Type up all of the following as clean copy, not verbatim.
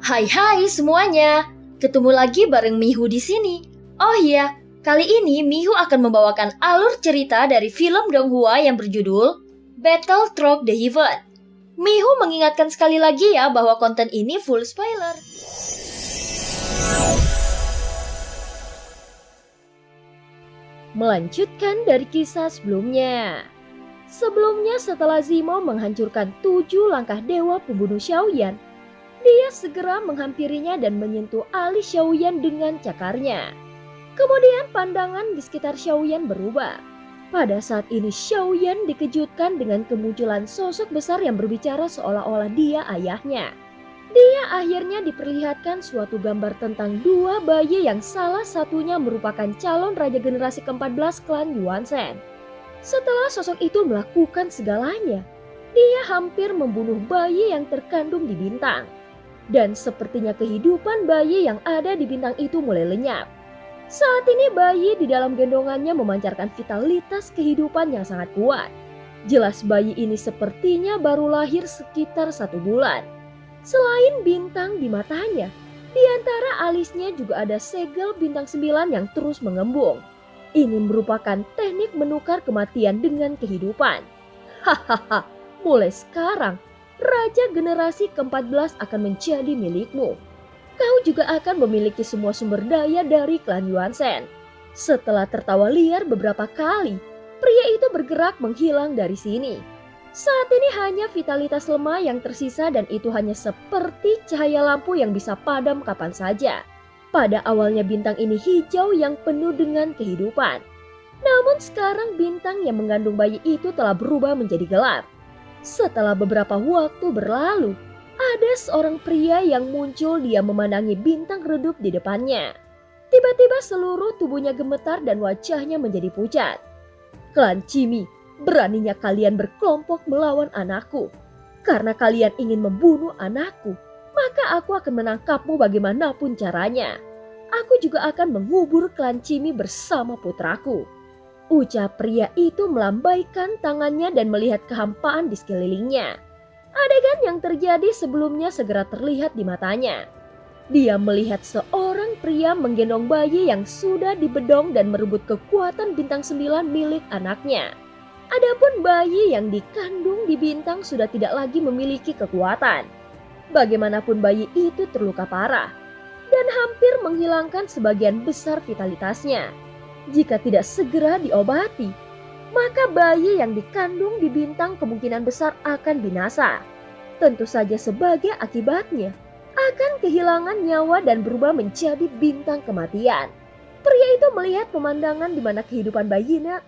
Hai semuanya, ketemu lagi bareng Mihu di sini. Oh iya, kali ini Mihu akan membawakan alur cerita dari film Donghua yang berjudul Battle Through the Heaven. Mihu mengingatkan sekali lagi ya bahwa konten ini full spoiler. Melanjutkan dari kisah sebelumnya. Sebelumnya setelah Zimo menghancurkan 7 langkah dewa pembunuh Xiaoyan, dia segera menghampirinya dan menyentuh alis Xiaoyan dengan cakarnya. Kemudian pandangan di sekitar Xiaoyan berubah. Pada saat ini Xiaoyan dikejutkan dengan kemunculan sosok besar yang berbicara seolah-olah dia ayahnya. Dia akhirnya diperlihatkan suatu gambar tentang 2 bayi yang salah satunya merupakan calon raja generasi ke-14 klan Yuanzhen. Setelah sosok itu melakukan segalanya, dia hampir membunuh bayi yang terkandung di bintang. Dan sepertinya kehidupan bayi yang ada di bintang itu mulai lenyap. Saat ini bayi di dalam gendongannya memancarkan vitalitas kehidupan yang sangat kuat. Jelas bayi ini sepertinya baru lahir sekitar 1 bulan. Selain bintang di matanya, di antara alisnya juga ada segel bintang 9 yang terus mengembung. Ini merupakan teknik menukar kematian dengan kehidupan. Hahaha, mulai sekarang Raja generasi ke-14 akan menjadi milikmu. Kau juga akan memiliki semua sumber daya dari klan Yuanzhen. Setelah tertawa liar beberapa kali, pria itu bergerak menghilang dari sini. Saat ini hanya vitalitas lemah yang tersisa dan itu hanya seperti cahaya lampu yang bisa padam kapan saja. Pada awalnya bintang ini hijau yang penuh dengan kehidupan. Namun sekarang bintang yang mengandung bayi itu telah berubah menjadi gelap. Setelah beberapa waktu berlalu, ada seorang pria yang muncul. Dia memandangi bintang redup di depannya. Tiba-tiba seluruh tubuhnya gemetar dan wajahnya menjadi pucat. Klan Cimi, beraninya kalian berkelompok melawan anakku. Karena kalian ingin membunuh anakku, maka aku akan menangkapmu bagaimanapun caranya. Aku juga akan mengubur klan Cimi bersama putraku. Ucap pria itu melambaikan tangannya dan melihat kehampaan di sekelilingnya. Adegan yang terjadi sebelumnya segera terlihat di matanya. Dia melihat seorang pria menggendong bayi yang sudah dibedong dan merebut kekuatan bintang 9 milik anaknya. Adapun bayi yang dikandung di bintang sudah tidak lagi memiliki kekuatan. Bagaimanapun bayi itu terluka parah dan hampir menghilangkan sebagian besar vitalitasnya. Jika tidak segera diobati, maka bayi yang dikandung di bintang kemungkinan besar akan binasa. Tentu saja sebagai akibatnya akan kehilangan nyawa dan berubah menjadi bintang kematian. Pria itu melihat pemandangan di mana kehidupan bayinya.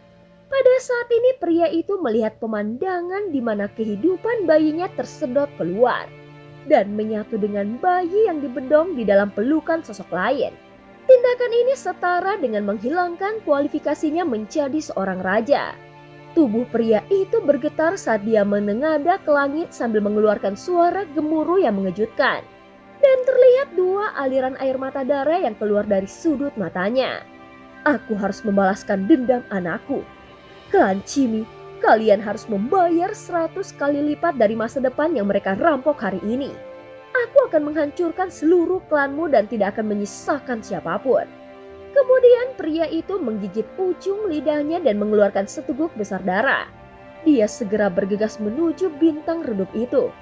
Pada saat ini pria itu melihat pemandangan di mana kehidupan bayinya tersedot keluar dan menyatu dengan bayi yang dibedong di dalam pelukan sosok lain. Tindakan ini setara dengan menghilangkan kualifikasinya menjadi seorang raja. Tubuh pria itu bergetar saat dia menengadah ke langit sambil mengeluarkan suara gemuruh yang mengejutkan. Dan terlihat 2 aliran air mata darah yang keluar dari sudut matanya. Aku harus membalaskan dendam anakku. Klan Cimi, kalian harus membayar 100 kali lipat dari masa depan yang mereka rampok hari ini. Aku akan menghancurkan seluruh klanmu dan tidak akan menyisakan siapapun. Kemudian pria itu menggigit ujung lidahnya dan mengeluarkan seteguk besar darah. Dia segera bergegas menuju bintang redup itu.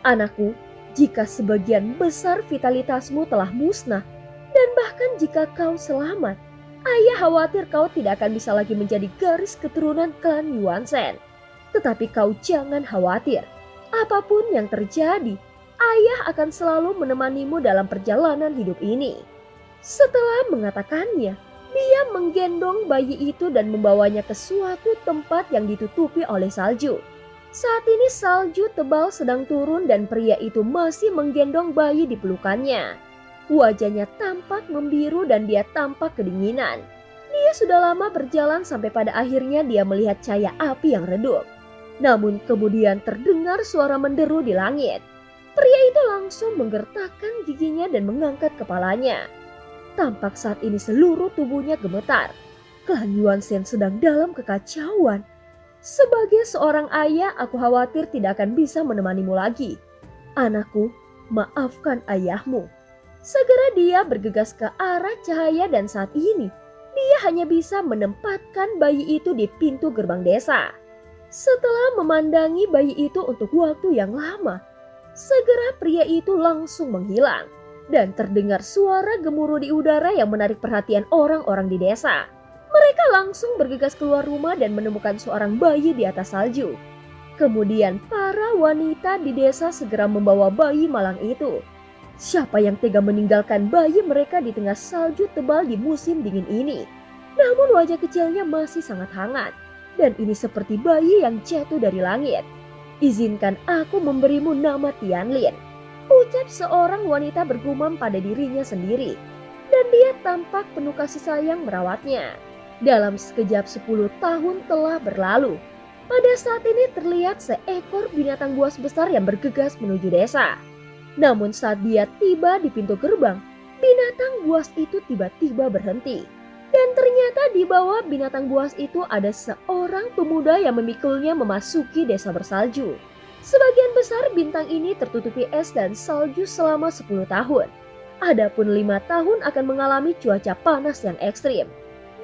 Anakku, jika sebagian besar vitalitasmu telah musnah, dan bahkan jika kau selamat, ayah khawatir kau tidak akan bisa lagi menjadi garis keturunan klan Yuanzhen. Tetapi kau jangan khawatir, apapun yang terjadi, ayah akan selalu menemanimu dalam perjalanan hidup ini. Setelah mengatakannya, dia menggendong bayi itu dan membawanya ke suatu tempat yang ditutupi oleh salju. Saat ini salju tebal sedang turun dan pria itu masih menggendong bayi di pelukannya. Wajahnya tampak membiru dan dia tampak kedinginan. Dia sudah lama berjalan sampai pada akhirnya dia melihat cahaya api yang redup. Namun kemudian terdengar suara menderu di langit. Pria itu langsung menggertakkan giginya dan mengangkat kepalanya. Tampak saat ini seluruh tubuhnya gemetar. Klan Yuanzhen sedang dalam kekacauan. Sebagai seorang ayah, aku khawatir tidak akan bisa menemanimu lagi. Anakku, maafkan ayahmu. Segera dia bergegas ke arah cahaya dan saat ini dia hanya bisa menempatkan bayi itu di pintu gerbang desa. Setelah memandangi bayi itu untuk waktu yang lama, segera pria itu langsung menghilang dan terdengar suara gemuruh di udara yang menarik perhatian orang-orang di desa. Mereka langsung bergegas keluar rumah dan menemukan seorang bayi di atas salju. Kemudian para wanita di desa segera membawa bayi malang itu. Siapa yang tega meninggalkan bayi mereka di tengah salju tebal di musim dingin ini? Namun wajah kecilnya masih sangat hangat. Dan ini seperti bayi yang jatuh dari langit. Izinkan aku memberimu nama Tianlin, ucap seorang wanita bergumam pada dirinya sendiri. Dan dia tampak penuh kasih sayang merawatnya. Dalam sekejap 10 tahun telah berlalu. Pada saat ini terlihat seekor binatang buas besar yang bergegas menuju desa. Namun saat dia tiba di pintu gerbang, binatang buas itu tiba-tiba berhenti. Dan ternyata di bawah binatang buas itu ada seorang pemuda yang memikulnya memasuki desa bersalju. Sebagian besar bintang ini tertutupi es dan salju selama 10 tahun. Adapun 5 tahun akan mengalami cuaca panas yang ekstrim.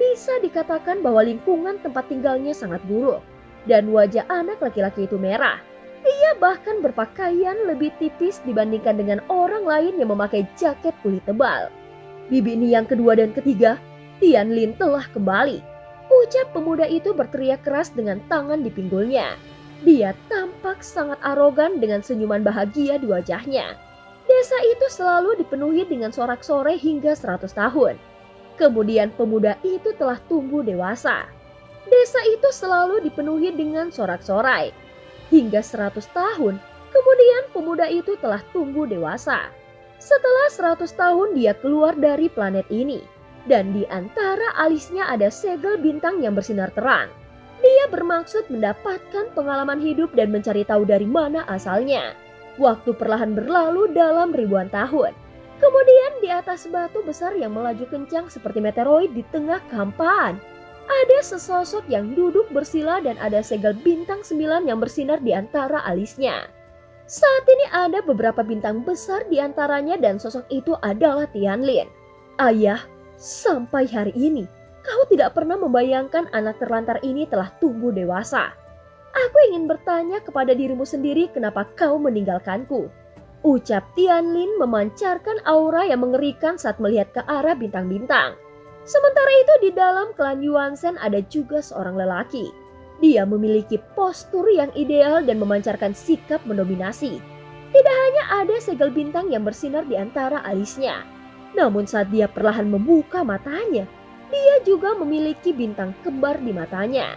Bisa dikatakan bahwa lingkungan tempat tinggalnya sangat buruk. Dan wajah anak laki-laki itu merah. Dia bahkan berpakaian lebih tipis dibandingkan dengan orang lain yang memakai jaket kulit tebal. Bibi ini yang kedua dan ketiga, Tianlin telah kembali. Ucap pemuda itu berteriak keras dengan tangan di pinggulnya. Dia tampak sangat arogan dengan senyuman bahagia di wajahnya. Desa itu selalu dipenuhi dengan sorak-sorai hingga 100 tahun. Kemudian pemuda itu telah tumbuh dewasa. Desa itu selalu dipenuhi dengan sorak-sorai. Hingga 100 tahun, kemudian pemuda itu telah tumbuh dewasa. Setelah 100 tahun dia keluar dari planet ini. Dan di antara alisnya ada segel bintang yang bersinar terang. Dia bermaksud mendapatkan pengalaman hidup dan mencari tahu dari mana asalnya. Waktu perlahan berlalu dalam ribuan tahun. Kemudian di atas batu besar yang melaju kencang seperti meteoroid di tengah kehampaan, ada sesosok yang duduk bersila dan ada segel bintang 9 yang bersinar di antara alisnya. Saat ini ada beberapa bintang besar di antaranya dan sosok itu adalah Tianlin. Ayah, sampai hari ini, kau tidak pernah membayangkan anak terlantar ini telah tumbuh dewasa. Aku ingin bertanya kepada dirimu sendiri kenapa kau meninggalkanku. Ucap Tianlin memancarkan aura yang mengerikan saat melihat ke arah bintang-bintang. Sementara itu di dalam klan Yuanzhen ada juga seorang lelaki. Dia memiliki postur yang ideal dan memancarkan sikap mendominasi. Tidak hanya ada segel bintang yang bersinar di antara alisnya. Namun saat dia perlahan membuka matanya, dia juga memiliki bintang kembar di matanya.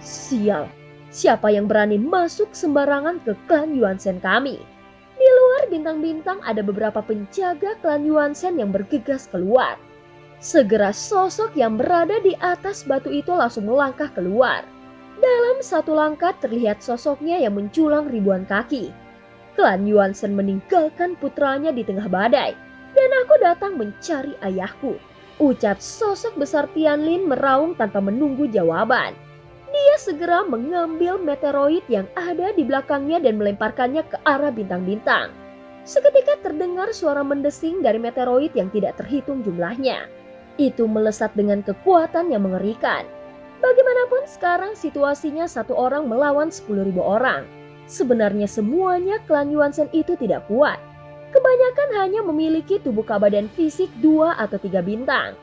Sial, siapa yang berani masuk sembarangan ke klan Yuanzhen kami? Di luar bintang-bintang ada beberapa penjaga klan Yuanzhen yang bergegas keluar. Segera sosok yang berada di atas batu itu langsung melangkah keluar. Dalam satu langkah terlihat sosoknya yang menculang ribuan kaki. Klan Yuanzhen meninggalkan putranya di tengah badai. Dan aku datang mencari ayahku. Ucap sosok besar Tianlin meraung tanpa menunggu jawaban. Dia segera mengambil meteoroid yang ada di belakangnya dan melemparkannya ke arah bintang-bintang. Seketika terdengar suara mendesing dari meteoroid yang tidak terhitung jumlahnya. Itu melesat dengan kekuatan yang mengerikan. Bagaimanapun sekarang situasinya satu orang melawan 10.000 orang. Sebenarnya semuanya klan Yuanzhen itu tidak kuat. Kebanyakan hanya memiliki tubuh keabadian fisik 2 atau 3 bintang.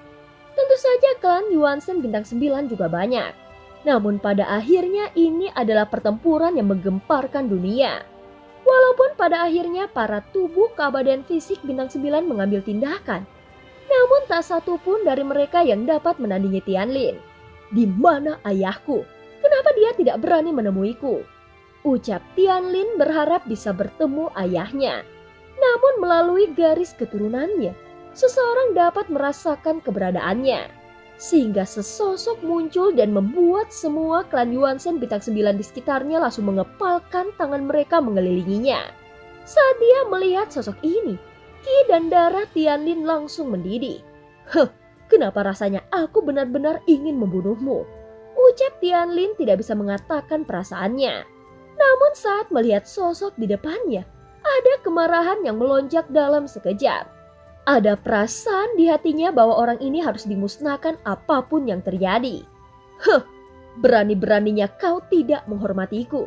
Tentu saja klan Yuanzhen bintang 9 juga banyak. Namun pada akhirnya ini adalah pertempuran yang menggemparkan dunia. Walaupun pada akhirnya para tubuh keabadian fisik bintang 9 mengambil tindakan. Namun tak satu pun dari mereka yang dapat menandingi Tianlin. Di mana ayahku? Kenapa dia tidak berani menemuiku? Ucap Tianlin berharap bisa bertemu ayahnya. Namun melalui garis keturunannya, seseorang dapat merasakan keberadaannya. Sehingga sesosok muncul dan membuat semua klan Yuanzhen bintang 9 di sekitarnya langsung mengepalkan tangan mereka mengelilinginya. Saat dia melihat sosok ini, ki dan darah Tianlin langsung mendidih. Kenapa rasanya aku benar-benar ingin membunuhmu? Ucap Tianlin tidak bisa mengatakan perasaannya. Namun saat melihat sosok di depannya, Ada kemarahan yang melonjak dalam sekejap. Ada perasaan di hatinya bahwa orang ini harus dimusnahkan apapun yang terjadi. Huh, berani-beraninya kau tidak menghormatiku.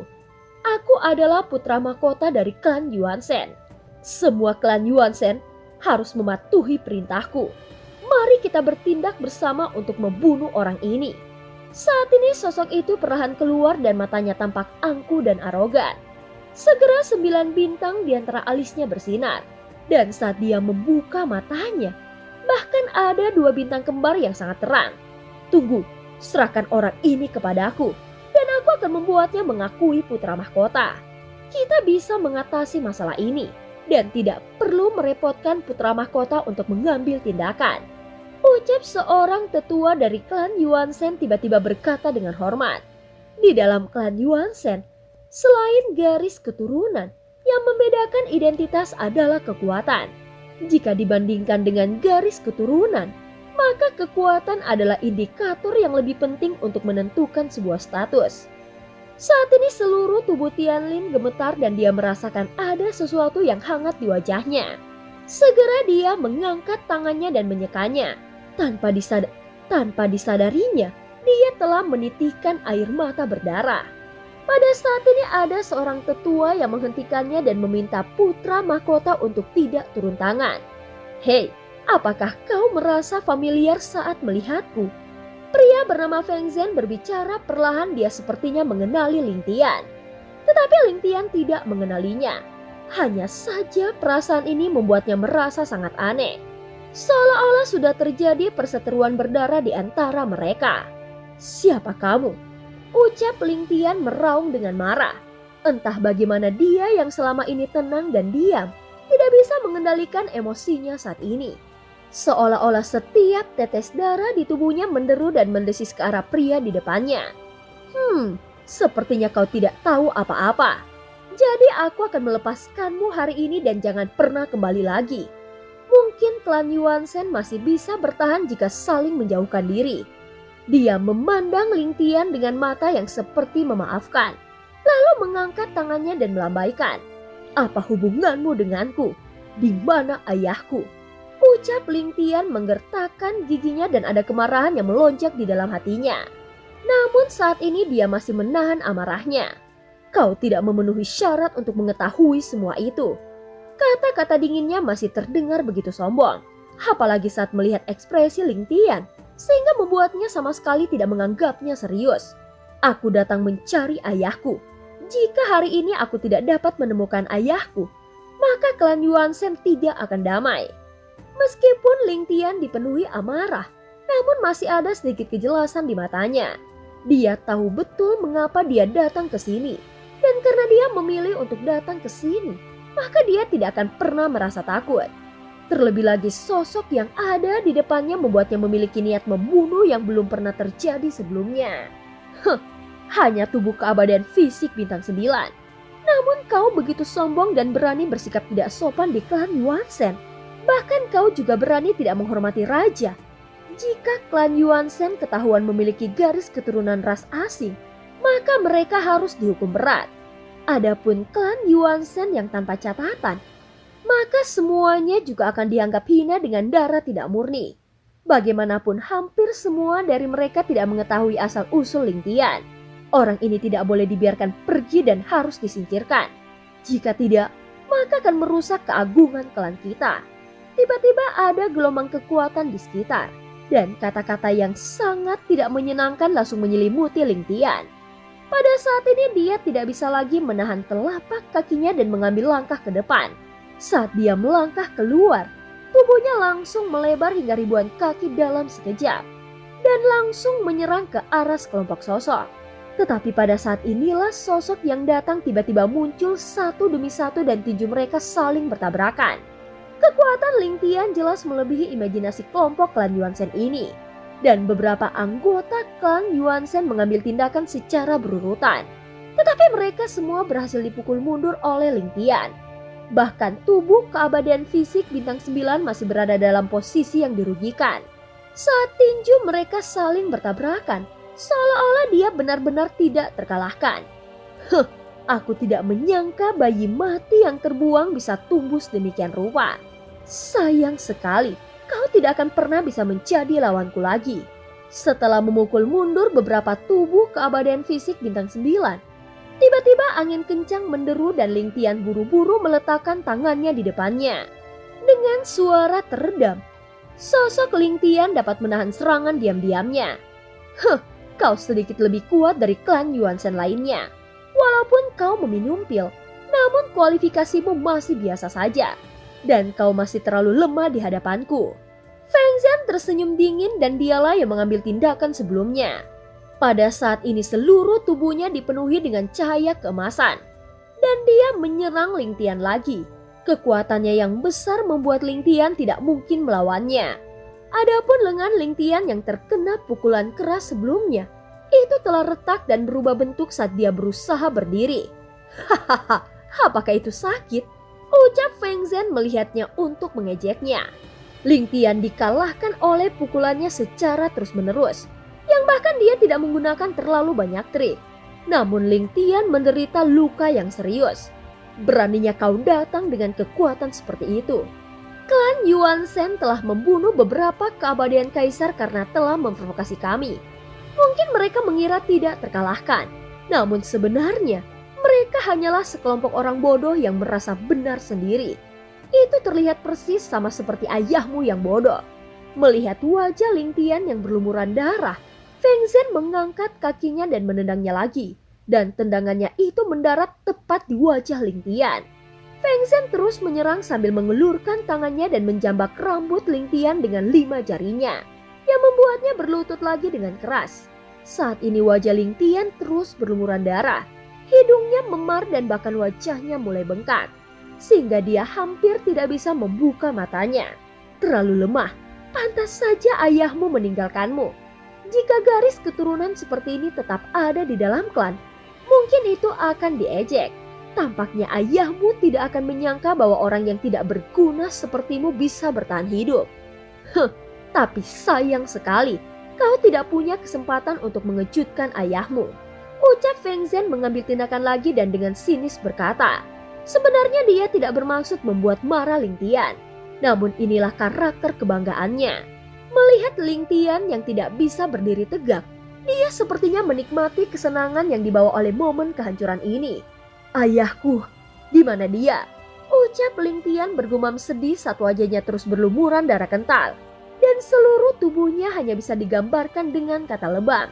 Aku adalah putra mahkota dari klan Yuansen. Semua klan Yuansen harus mematuhi perintahku. Mari kita bertindak bersama untuk membunuh orang ini. Saat ini sosok itu perlahan keluar dan matanya tampak angkuh dan arogan. Segera 9 bintang di antara alisnya bersinar. Dan saat dia membuka matanya, bahkan ada 2 bintang kembar yang sangat terang. Tunggu, serahkan orang ini kepadaku, dan aku akan membuatnya mengakui putra mahkota. Kita bisa mengatasi masalah ini, dan tidak perlu merepotkan putra mahkota untuk mengambil tindakan. Ucap seorang tetua dari klan Yuansen tiba-tiba berkata dengan hormat. Di dalam klan Yuansen, selain garis keturunan, yang membedakan identitas adalah kekuatan. Jika dibandingkan dengan garis keturunan, maka kekuatan adalah indikator yang lebih penting untuk menentukan sebuah status. Saat ini seluruh tubuh Tianlin gemetar dan dia merasakan ada sesuatu yang hangat di wajahnya. Segera dia mengangkat tangannya dan menyekanya. Tanpa disadarinya, dia telah menitikkan air mata berdarah. Pada saat ini ada seorang tetua yang menghentikannya dan meminta putra mahkota untuk tidak turun tangan. Hei, apakah kau merasa familiar saat melihatku? Pria bernama Feng Zhen berbicara perlahan, dia sepertinya mengenali Ling Tian. Tetapi Ling Tian tidak mengenalinya. Hanya saja perasaan ini membuatnya merasa sangat aneh. Seolah-olah sudah terjadi perseteruan berdarah di antara mereka. Siapa kamu? Ucap Ling Tian meraung dengan marah. Entah bagaimana dia yang selama ini tenang dan diam, tidak bisa mengendalikan emosinya saat ini. Seolah-olah setiap tetes darah di tubuhnya menderu dan mendesis ke arah pria di depannya. Sepertinya kau tidak tahu apa-apa. Jadi aku akan melepaskanmu hari ini dan jangan pernah kembali lagi. Mungkin klan Yuansen masih bisa bertahan jika saling menjauhkan diri. Dia memandang Ling Tian dengan mata yang seperti memaafkan, lalu mengangkat tangannya dan melambaikan. Apa hubunganmu denganku? Di mana ayahku? Ucap Ling Tian menggertakkan giginya dan ada kemarahan yang melonjak di dalam hatinya. Namun saat ini dia masih menahan amarahnya. Kau tidak memenuhi syarat untuk mengetahui semua itu. Kata-kata dinginnya masih terdengar begitu sombong, apalagi saat melihat ekspresi Ling Tian, sehingga membuatnya sama sekali tidak menganggapnya serius. Aku datang mencari ayahku. Jika hari ini aku tidak dapat menemukan ayahku, maka klan Yuansen tidak akan damai. Meskipun Ling Tian dipenuhi amarah, namun masih ada sedikit kejelasan di matanya. Dia tahu betul mengapa dia datang ke sini. Dan karena dia memilih untuk datang ke sini, maka dia tidak akan pernah merasa takut. Terlebih lagi sosok yang ada di depannya membuatnya memiliki niat membunuh yang belum pernah terjadi sebelumnya. Hanya tubuh keabadian fisik bintang 9. Namun kau begitu sombong dan berani bersikap tidak sopan di klan Yuansen. Bahkan kau juga berani tidak menghormati raja. Jika klan Yuansen ketahuan memiliki garis keturunan ras asing, maka mereka harus dihukum berat. Adapun klan Yuansen yang tanpa catatan, maka semuanya juga akan dianggap hina dengan darah tidak murni. Bagaimanapun hampir semua dari mereka tidak mengetahui asal-usul Ling Tian. Orang ini tidak boleh dibiarkan pergi dan harus disingkirkan. Jika tidak, maka akan merusak keagungan klan kita. Tiba-tiba ada gelombang kekuatan di sekitar, dan kata-kata yang sangat tidak menyenangkan langsung menyelimuti Ling Tian. Pada saat ini dia tidak bisa lagi menahan telapak kakinya dan mengambil langkah ke depan. Saat dia melangkah keluar, tubuhnya langsung melebar hingga ribuan kaki dalam sekejap dan langsung menyerang ke arah sekelompok sosok. Tetapi pada saat inilah sosok yang datang tiba-tiba muncul satu demi satu dan tinju mereka saling bertabrakan. Kekuatan Ling Tian jelas melebihi imajinasi kelompok klan Yuansen ini. Dan beberapa anggota klan Yuansen mengambil tindakan secara berurutan. Tetapi mereka semua berhasil dipukul mundur oleh Ling Tian. Bahkan tubuh keabadian fisik bintang 9 masih berada dalam posisi yang dirugikan. Saat tinju mereka saling bertabrakan, seolah-olah dia benar-benar tidak terkalahkan. Aku tidak menyangka bayi mati yang terbuang bisa tumbuh sedemikian rupa. Sayang sekali, kau tidak akan pernah bisa menjadi lawanku lagi. Setelah memukul mundur beberapa tubuh keabadian fisik bintang 9, tiba-tiba angin kencang menderu dan Ling Tian buru-buru meletakkan tangannya di depannya. Dengan suara teredam, sosok Ling Tian dapat menahan serangan diam-diamnya. Kau sedikit lebih kuat dari klan Yuan Shen lainnya. Walaupun kau meminum pil, namun kualifikasimu masih biasa saja. Dan kau masih terlalu lemah di hadapanku. Feng Zhen tersenyum dingin dan dialah yang mengambil tindakan sebelumnya. Pada saat ini seluruh tubuhnya dipenuhi dengan cahaya keemasan. Dan dia menyerang Ling Tian lagi. Kekuatannya yang besar membuat Ling Tian tidak mungkin melawannya. Adapun lengan Ling Tian yang terkena pukulan keras sebelumnya, itu telah retak dan berubah bentuk saat dia berusaha berdiri. Hahaha, apakah itu sakit? Ucap Feng Zhen melihatnya untuk mengejeknya. Ling Tian dikalahkan oleh pukulannya secara terus-menerus, yang bahkan dia tidak menggunakan terlalu banyak trik. Namun Ling Tian menderita luka yang serius. Beraninya kau datang dengan kekuatan seperti itu. Klan Yuan Shen telah membunuh beberapa keabadian kaisar karena telah memprovokasi kami. Mungkin mereka mengira tidak terkalahkan, namun sebenarnya mereka hanyalah sekelompok orang bodoh yang merasa benar sendiri. Itu terlihat persis sama seperti ayahmu yang bodoh. Melihat wajah Ling Tian yang berlumuran darah, Feng Zhen mengangkat kakinya dan menendangnya lagi. Dan tendangannya itu mendarat tepat di wajah Ling Tian. Feng Zhen terus menyerang sambil mengelurkan tangannya dan menjambak rambut Ling Tian dengan 5 jarinya, yang membuatnya berlutut lagi dengan keras. Saat ini wajah Ling Tian terus berlumuran darah. Hidungnya memar dan bahkan wajahnya mulai bengkak. Sehingga dia hampir tidak bisa membuka matanya. Terlalu lemah, pantas saja ayahmu meninggalkanmu. Jika garis keturunan seperti ini tetap ada di dalam klan, mungkin itu akan diejek. Tampaknya ayahmu tidak akan menyangka bahwa orang yang tidak berguna sepertimu bisa bertahan hidup. Tapi sayang sekali, kau tidak punya kesempatan untuk mengejutkan ayahmu. Ucap Feng Zhen mengambil tindakan lagi dan dengan sinis berkata, sebenarnya dia tidak bermaksud membuat marah Ling Tian. Namun inilah karakter kebanggaannya. Melihat Ling Tian yang tidak bisa berdiri tegak, dia sepertinya menikmati kesenangan yang dibawa oleh momen kehancuran ini. Ayahku, di mana dia? Ucap Ling Tian bergumam sedih saat wajahnya terus berlumuran darah kental. Dan seluruh tubuhnya hanya bisa digambarkan dengan kata lebam.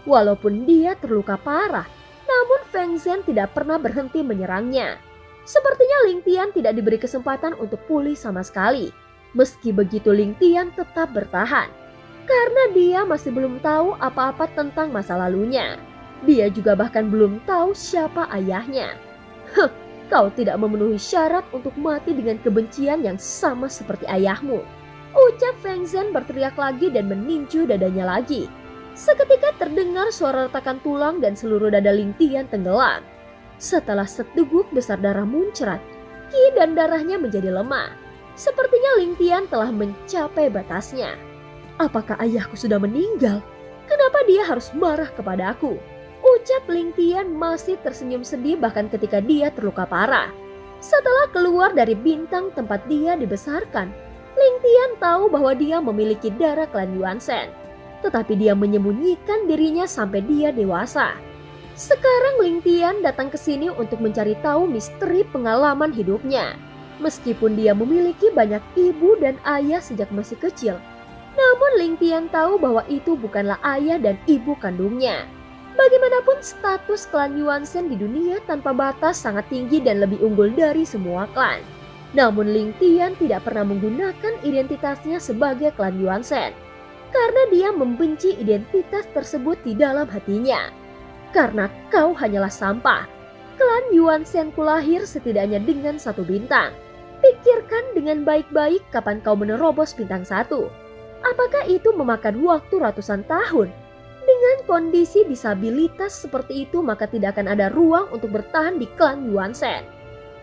Walaupun dia terluka parah, namun Feng Zhen tidak pernah berhenti menyerangnya. Sepertinya Ling Tian tidak diberi kesempatan untuk pulih sama sekali. Meski begitu Ling Tian tetap bertahan. Karena dia masih belum tahu apa-apa tentang masa lalunya. Dia juga bahkan belum tahu siapa ayahnya. Kau tidak memenuhi syarat untuk mati dengan kebencian yang sama seperti ayahmu. Ucap Feng Zhen berteriak lagi dan meninju dadanya lagi. Seketika terdengar suara retakan tulang dan seluruh dada Ling Tian tenggelam. Setelah seteguk besar darah muncrat, Qi dan darahnya menjadi lemah. Sepertinya Ling Tian telah mencapai batasnya. Apakah ayahku sudah meninggal? Kenapa dia harus marah kepadaku? Ucap Ling Tian masih tersenyum sedih bahkan ketika dia terluka parah. Setelah keluar dari bintang tempat dia dibesarkan, Ling Tian tahu bahwa dia memiliki darah klan Yuan Shen. Tetapi dia menyembunyikan dirinya sampai dia dewasa. Sekarang Ling Tian datang ke sini untuk mencari tahu misteri pengalaman hidupnya. Meskipun dia memiliki banyak ibu dan ayah sejak masih kecil, namun Ling Tian tahu bahwa itu bukanlah ayah dan ibu kandungnya. Bagaimanapun status klan Yuan Shen di dunia tanpa batas sangat tinggi dan lebih unggul dari semua klan. Namun Ling Tian tidak pernah menggunakan identitasnya sebagai klan Yuan Shen. Karena dia membenci identitas tersebut di dalam hatinya. Karena kau hanyalah sampah. Klan Yuan Shen kulahir setidaknya dengan 1 bintang. Pikirkan dengan baik-baik kapan kau menerobos bintang 1. Apakah itu memakan waktu ratusan tahun? Dengan kondisi disabilitas seperti itu maka tidak akan ada ruang untuk bertahan di klan Yuan Shen.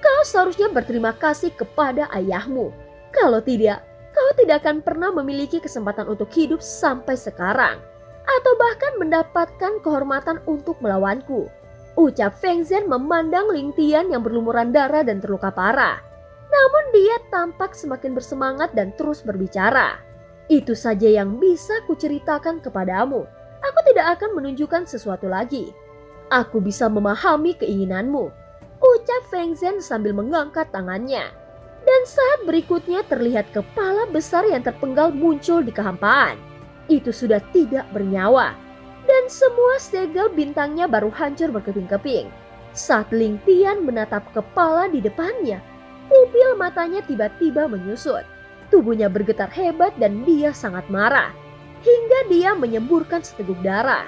Kau seharusnya berterima kasih kepada ayahmu. Kalau tidak, kau tidak akan pernah memiliki kesempatan untuk hidup sampai sekarang. Atau bahkan mendapatkan kehormatan untuk melawanku. Ucap Feng Zhen memandang Ling Tian yang berlumuran darah dan terluka parah. Namun dia tampak semakin bersemangat dan terus berbicara. Itu saja yang bisa kuceritakan kepadamu. Aku tidak akan menunjukkan sesuatu lagi. Aku bisa memahami keinginanmu, ucap Feng Zhen sambil mengangkat tangannya. Dan saat berikutnya terlihat kepala besar yang terpenggal muncul di kehampaan. Itu sudah tidak bernyawa. Dan semua segel bintangnya baru hancur berkeping-keping. Saat Ling Tian menatap kepala di depannya, pupil matanya tiba-tiba menyusut. Tubuhnya bergetar hebat dan dia sangat marah. Hingga dia menyemburkan seteguk darah.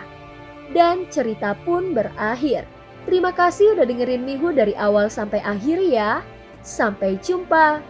Dan cerita pun berakhir. Terima kasih udah dengerin Mihu dari awal sampai akhir ya. Sampai jumpa.